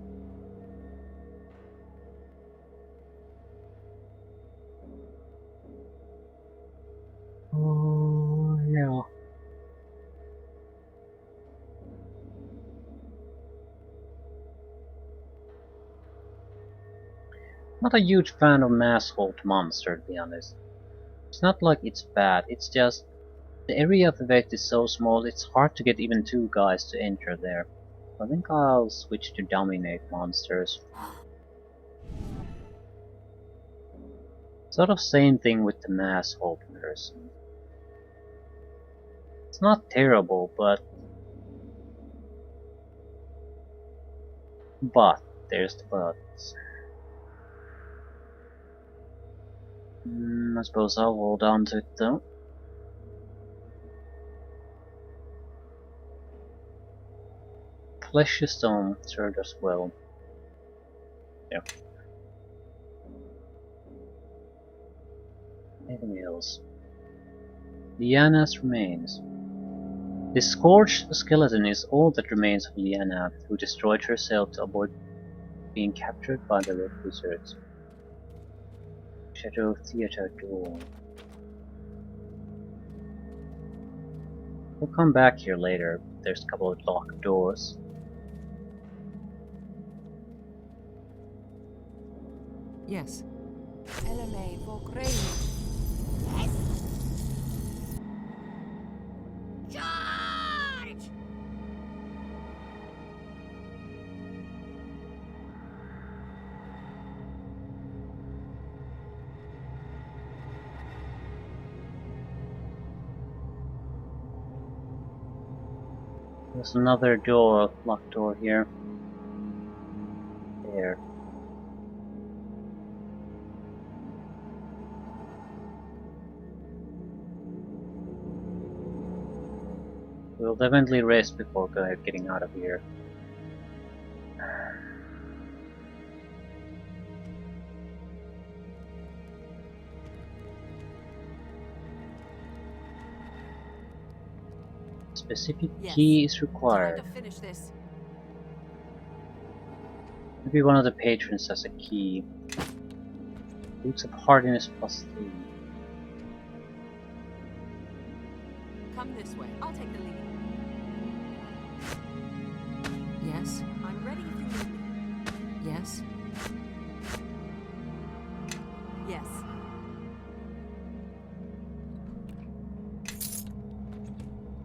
Oh, yeah. Not a huge fan of Mass Hold Monster, to be honest. It's not like it's bad, it's just the area of effect is so small it's hard to get even 2 guys to enter there. I think I'll switch to Dominate Monsters. Sort of same thing with the Mass Hold person. It's not terrible, but there's the but. I suppose I'll hold on to it though. Flesh Stone served us well. Yeah. Anything else? Liana's remains. The scorched skeleton is all that remains of Liana, who destroyed herself to avoid being captured by the Red Wizards. Shadow Theater door. We'll come back here later. There's a couple of locked doors.
Yes.
LMA for Grain. Charge!
There's another door, locked door here. There. We'll definitely rest before getting out of here. Specific
Yes.
key is
Time
required.
to finish this.
Maybe one of the patrons has a key. Boots of hardiness +3.
Come this way. I'll take the lead.
Yes?
I'm ready if you need me.
Yes?
Yes.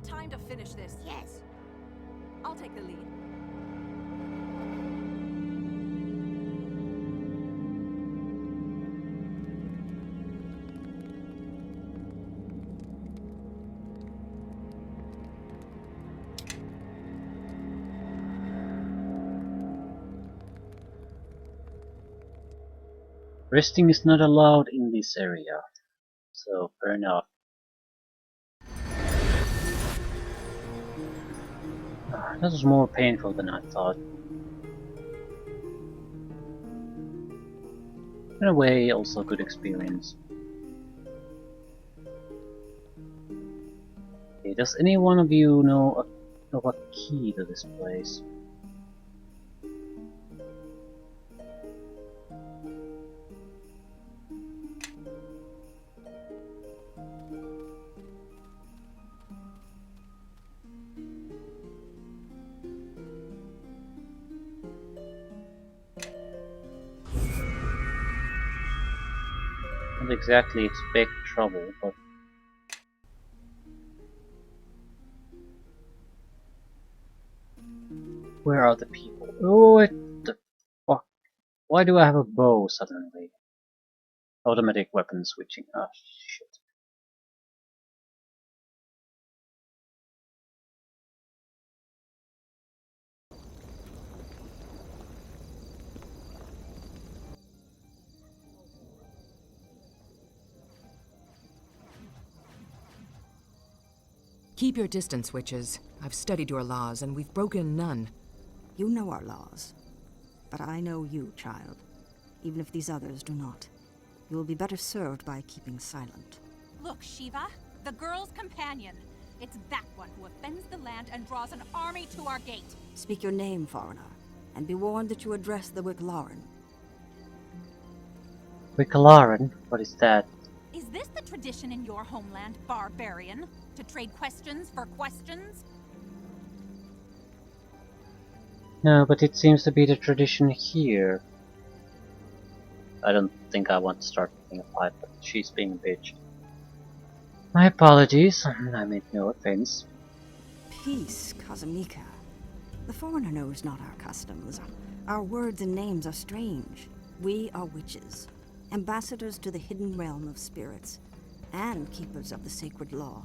Time to finish this. Yes. I'll take the lead.
Resting is not allowed in this area, so fair enough. That was more painful than I thought. In a way, also a good experience. Okay, does any one of you know a key to this place? Not exactly expect trouble, but where are the people? Oh, what the fuck? Why do I have a bow suddenly? Automatic weapon switching. Ah, shit.
Keep your distance, witches. I've studied your laws, and we've broken none.
You know our laws. But I know you, child. Even if these others do not. You will be better served by keeping silent.
Look, Shiva, the girl's companion. It's that one who offends the land and draws an army to our gate.
Speak your name, foreigner, and be warned that you address the Wicklaren.
Wicklaren? What is that?
Is this the tradition in your homeland, barbarian? To trade questions for questions?
No, but it seems to be the tradition here. I don't think I want to start picking a fight, but she's being a bitch. My apologies, I meant no offense.
Peace, Kazumika. The foreigner knows not our customs. Our words and names are strange. We are witches, ambassadors to the hidden realm of spirits, and keepers of the sacred law.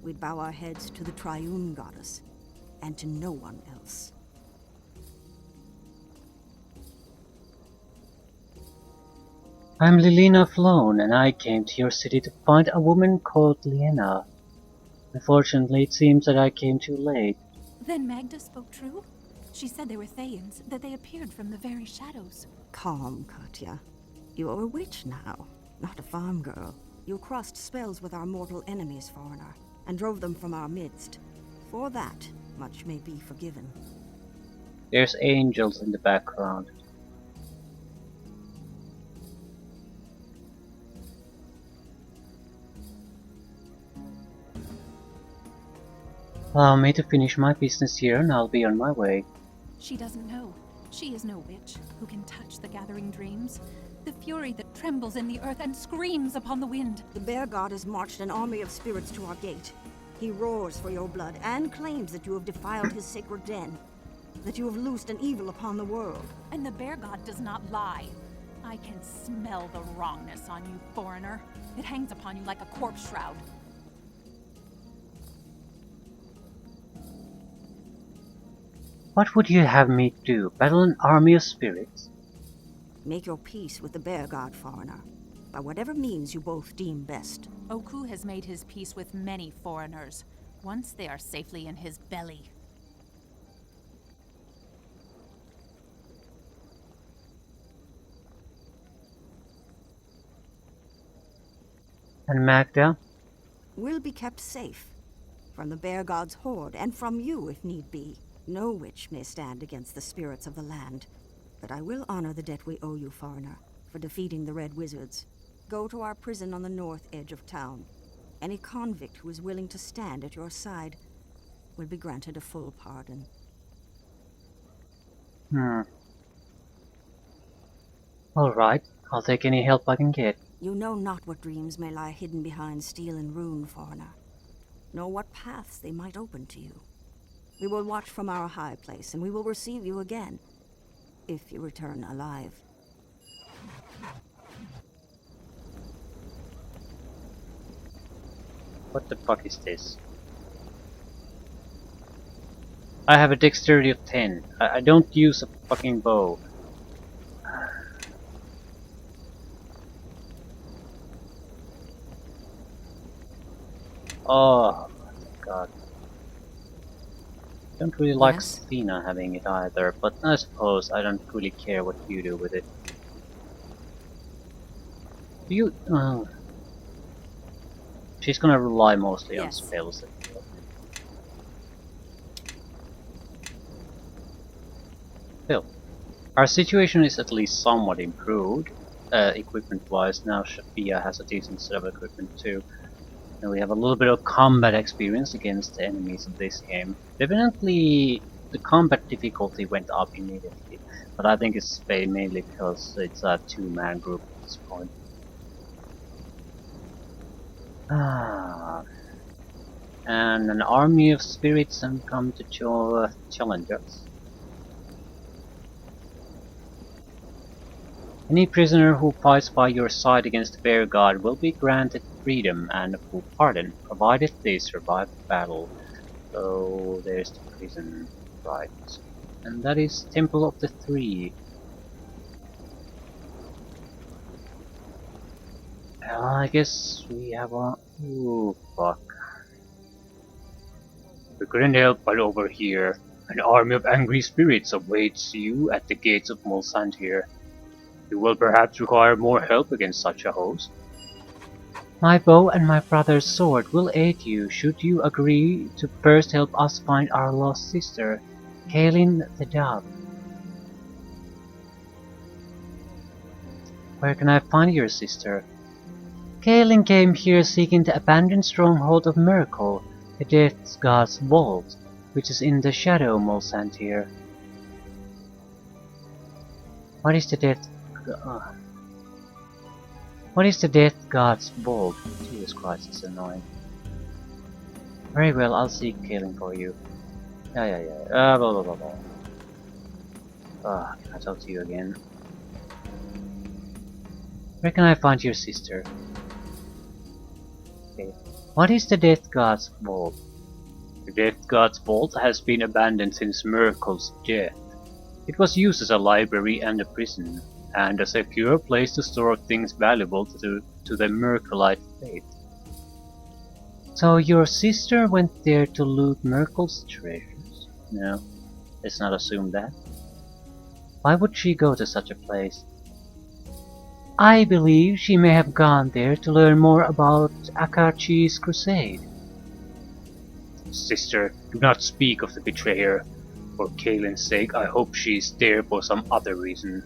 We'd bow our heads to the triune goddess, and to no one else.
I'm Lilina Flown, and I came to your city to find a woman called Liena. Unfortunately, it seems that I came too late.
Then Magda spoke true? She said they were Thayans, that they appeared from the very shadows.
Calm, Katya. You are a witch now, not a farm girl. You crossed spells with our mortal enemies, foreigner, and drove them from our midst. For that, much may be forgiven.
There's angels in the background. Allow me to finish my business here and I'll be on my way.
She doesn't know. She is no witch who can touch the gathering dreams. The fury that trembles in the earth and screams upon the wind.
The bear god has marched an army of spirits to our gate. He roars for your blood and claims that you have defiled his sacred den. That you have loosed an evil upon the world.
And the bear god does not lie. I can smell the wrongness on you, foreigner. It hangs upon you like a corpse shroud.
What would you have me do? Battle an army of spirits?
Make your peace with the Bear God, foreigner, by whatever means you both deem best.
Oku has made his peace with many foreigners, once they are safely in his belly.
And Magda?
Will be kept safe. From the Bear God's horde, and from you if need be. No witch may stand against the spirits of the land. But I will honor the debt we owe you, foreigner, for defeating the Red Wizards. Go to our prison on the north edge of town. Any convict who is willing to stand at your side will be granted a full pardon.
Alright, I'll take any help I can get.
You know not what dreams may lie hidden behind steel and rune, foreigner, nor what paths they might open to you. We will watch from our high place, and we will receive you again, if you return alive.
What the fuck is this? I have a dexterity of 10. I don't use a fucking bow. Oh my god. Don't really like
Yes?
Stina having it either, but I suppose I don't really care what you do with it. Do you... she's gonna rely mostly on
Yes.
spells. Still, our situation is at least somewhat improved, equipment-wise. Now Shafia has a decent set of equipment too. And we have a little bit of combat experience against the enemies of this game. Definitely, the combat difficulty went up immediately, but I think it's mainly because it's a two-man group at this point. And an army of spirits have come to challenge us. Any prisoner who fights by your side against the Bear God will be granted freedom and a full pardon, provided they survive the battle. So there's the prison, right? And that is Temple of the Three. I guess we have a... Ooh, fuck. We couldn't help but overhear. An army of angry spirits awaits you at the gates of Mulsantir. You will perhaps require more help against such a host. My bow and my brother's sword will aid you should you agree to first help us find our lost sister, Kaelin the Dove. Where can I find your sister? Kaelin came here seeking the abandoned stronghold of Miracle, the Death God's vault, which is in the shadow Mulsantir. What is the Death God's vault? Jesus Christ, it's annoying. Very well, I'll seek Kaelin for you. Blah blah blah blah. Can I talk to you again? Where can I find your sister? Okay. What is the Death God's vault? The Death God's vault has been abandoned since Miracle's death. It was used as a library and a prison, and a secure place to store things valuable to the Miraculite faith. So your sister went there to loot Miracle's treasures? No, let's not assume that. Why would she go to such a place? I believe she may have gone there to learn more about Akachi's crusade. Sister, do not speak of the betrayer. For Kaelin's sake, I hope she is there for some other reason.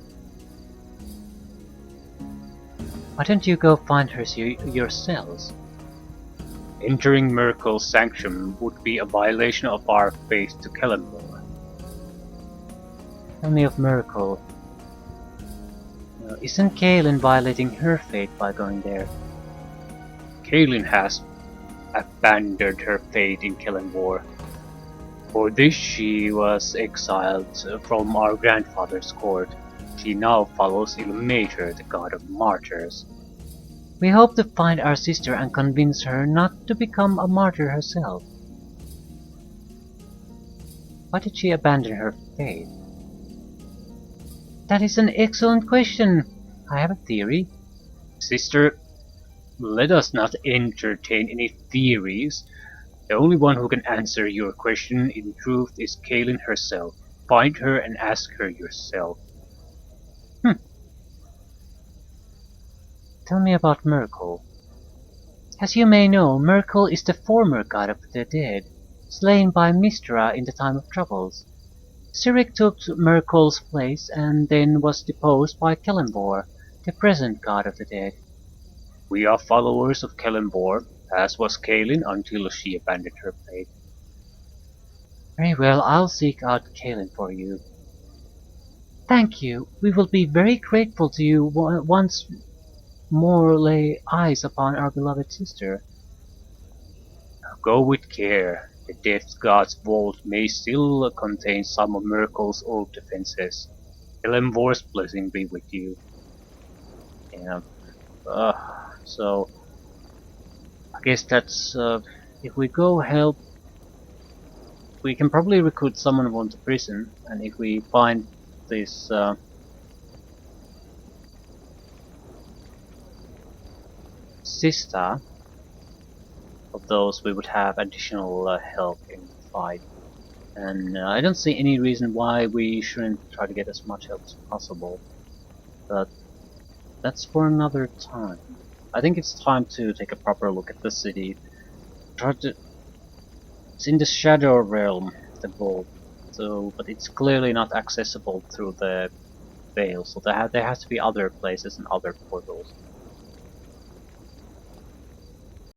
Why don't you go find her yourselves? Entering Miracle's sanction would be a violation of our faith to Kellenborg. Tell me of Miracle. Isn't Kaelin violating her faith by going there? Kaelin has abandoned her faith in Kellenborg. For this she was exiled from our grandfather's court. She now follows Illuminator, the god of martyrs. We hope to find our sister and convince her not to become a martyr herself. Why did she abandon her faith? That is an excellent question. I have a theory. Sister, let us not entertain any theories. The only one who can answer your question in truth is Kaylin herself. Find her and ask her yourself. Tell me about Merkel. As you may know, Merkel is the former god of the dead, slain by Mystra in the time of troubles. Sirik took Merkel's place and then was deposed by Kellenbor, the present god of the dead. We are followers of Kellenbor, as was Kaylin until she abandoned her faith. Very well, I'll seek out Kaylin for you. Thank you. We will be very grateful to you once more lay eyes upon our beloved sister. Go with care. The Death God's vault may still contain some of Merkel's old defenses. Kellenbor's blessing be with you. Yeah. So I guess that's if we go help, we can probably recruit someone from the prison, and if we find this sister of those, we would have additional help in the fight. And I don't see any reason why we shouldn't try to get as much help as possible. But that's for another time. I think it's time to take a proper look at the city. It's in the Shadow Realm, the vault. So, but it's clearly not accessible through the veil. So there has to be other places and other portals.